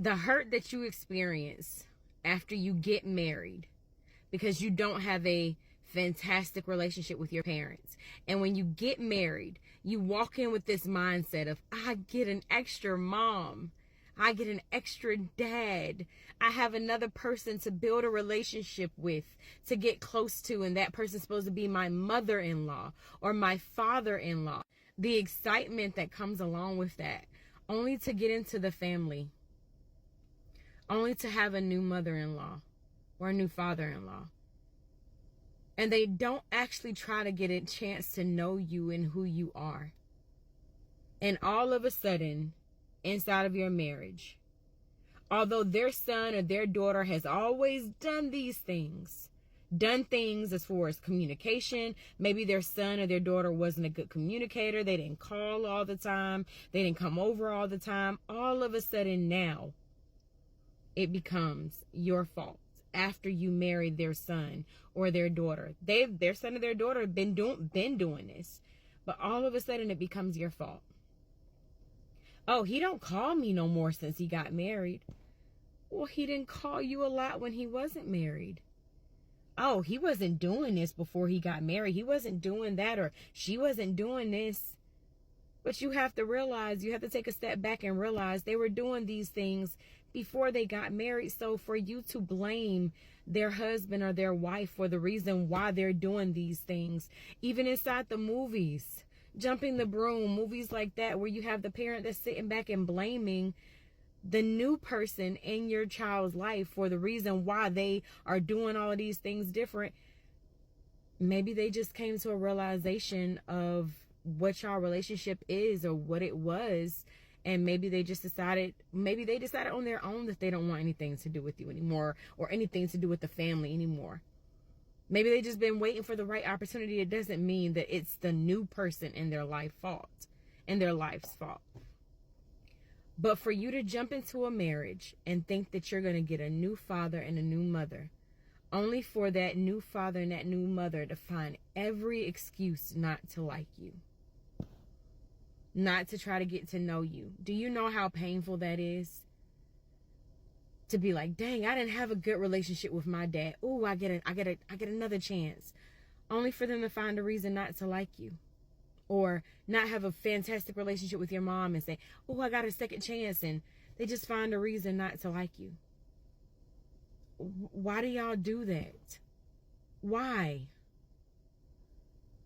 The hurt that you experience after you get married because you don't have a fantastic relationship with your parents. And when you get married, you walk in with this mindset of, I get an extra mom. I get an extra dad. I have another person to build a relationship with, to get close to, and that person's supposed to be my mother-in-law or my father-in-law. The excitement that comes along with that, only to get into the family, only to have a new mother-in-law or a new father-in-law. And they don't actually try to get a chance to know you and who you are. And all of a sudden, inside of your marriage, although their son or their daughter has always done these things, done things as far as communication, maybe their son or their daughter wasn't a good communicator, they didn't call all the time, they didn't come over all the time, all of a sudden now, it becomes your fault. After you married their son or their daughter, their son or their daughter have been doing this, but all of a sudden it becomes your fault. Oh, he don't call me no more since he got married. Well, he didn't call you a lot when he wasn't married. Oh, he wasn't doing this before he got married. He wasn't doing that, or she wasn't doing this. But you have to realize, you have to take a step back and realize they were doing these things before they got married. So for you to blame their husband or their wife for the reason why they're doing these things, even inside the movies, Jumping the Broom, movies like that, where you have the parent that's sitting back and blaming the new person in your child's life for the reason why they are doing all of these things different. Maybe they just came to a realization of what your relationship is or what it was, and maybe they decided on their own that they don't want anything to do with you anymore, or anything to do with the family anymore. Maybe they just been waiting for the right opportunity. It doesn't mean that it's the new person in their life's fault. But for you to jump into a marriage and think that you're going to get a new father and a new mother, only for that new father and that new mother to find every excuse not to like you, not to try to get to know you. Do you know how painful that is? To be like, dang, I didn't have a good relationship with my dad. Oh, I get another chance. Only for them to find a reason not to like you. Or not have a fantastic relationship with your mom and say, oh, I got a second chance. And they just find a reason not to like you. Why do y'all do that? Why?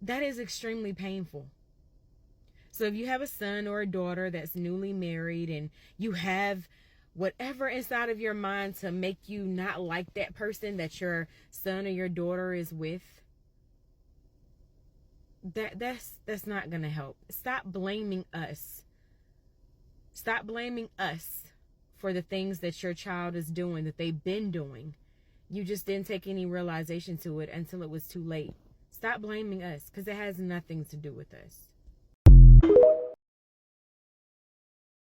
That is extremely painful. So if you have a son or a daughter that's newly married and you have whatever inside of your mind to make you not like that person that your son or your daughter is with, that's not going to help. Stop blaming us. Stop blaming us for the things that your child is doing, that they've been doing. You just didn't take any realization to it until it was too late. Stop blaming us, because it has nothing to do with us.